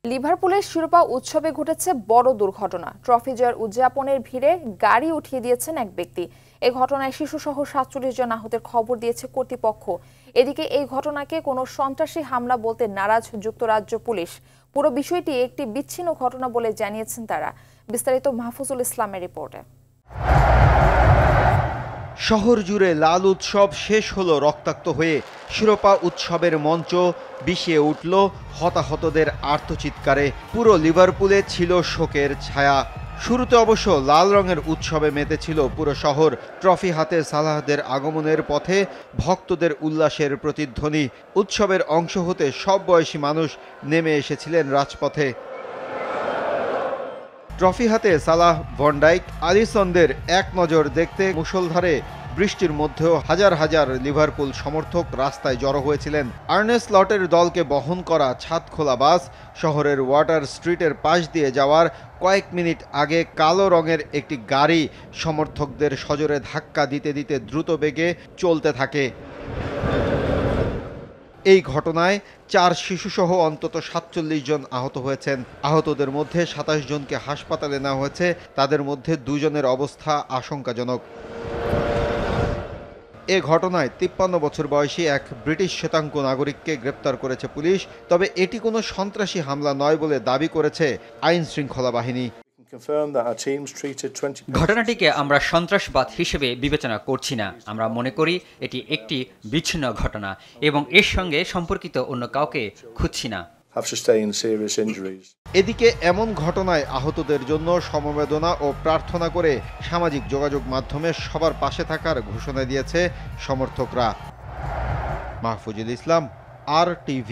লিভারপুলের শিরোপা উৎসবে ঘটেছে বড় দুর্ঘটনা। ট্রফি জয়ের উদযাপনের ভিড়ে গাড়ি উঠিয়ে দিয়েছেন এক ব্যক্তি। এই ঘটনায় শিশুসহ ৪৭ জন আহতের খবর দিয়েছে কর্তৃপক্ষ। এদিকে এই ঘটনাকে কোনো সন্ত্রাসী হামলা বলতে নারাজ যুক্তরাজ্য পুলিশ। পুরো বিষয়টি একটি বিচ্ছিন্ন ঘটনা বলে জানিয়েছেন তারা। বিস্তারিত মাহফুজুল ইসলামের রিপোর্টে। শহর জুড়ে লাল উৎসব শেষ হলো রক্তাক্ত হয়ে। শিরোপা উৎসবের মঞ্চ বিষিয়ে উঠল হতাহতদের আর্তচিৎকারে। পুরো লিভারপুলে ছিল শোকের ছায়া। শুরুতে অবশ্য লাল রঙের উৎসবে মেতেছিল পুরো শহর। ট্রফি হাতে সালাহদের আগমনের পথে ভক্তদের উল্লাসের প্রতিধ্বনি। উৎসবের অংশ হতে সব বয়সী মানুষ নেমে এসেছিলেন রাজপথে। ট্রফি হাতে সালাহ, ভ্যান ডাইক, আলিসনদের এক নজর দেখতে মুষলধারে বৃষ্টির মধ্যেও হাজার হাজার লিভারপুল সমর্থক রাস্তায় জড়ো হয়েছিলেন। আর্নে স্লটের দলকে বহন করা ছাদখোলা বাস শহরের ওয়াটার স্ট্রিটের পাশ দিয়ে যাওয়ার কয়েক মিনিট আগে কালো রঙের একটি গাড়ি সমর্থকদের সজোরে ধাক্কা দিতে দিতে দ্রুত বেগে চলতে থাকে। এই ঘটনায় 4 শিশুসহ অন্তত ৪৭ জন আহত হয়েছেন। আহতদের মধ্যে ২৭ জনকে হাসপাতালে নেওয়া হয়েছে। তাদের মধ্যে 2 জনের অবস্থা আশঙ্কাজনক। এ ঘটনায় ৫৩ বছর বয়সী এক ব্রিটিশ শ্বেতাঙ্গ নাগরিককে গ্রেপ্তার করেছে পুলিশ। তবে এটি কোনো সন্ত্রাসী হামলা নয় বলে দাবি করেছে আইন শৃঙ্খলা বাহিনী। ঘটনাটিকে আমরা সন্ত্রাসবাদ হিসেবে বিবেচনা করছি না। আমরা মনে করি এটি একটি বিচ্ছিন্ন ঘটনা এবং এর সঙ্গে সম্পর্কিত অন্য কাউকে খুঁজছি না। এদিকে এমন ঘটনায় আহতদের জন্য সমবেদনা ও প্রার্থনা করে সামাজিক যোগাযোগ মাধ্যমে সবার পাশে থাকার ঘোষণা দিয়েছে সমর্থকরা। মাহফুজুল ইসলাম, RTV।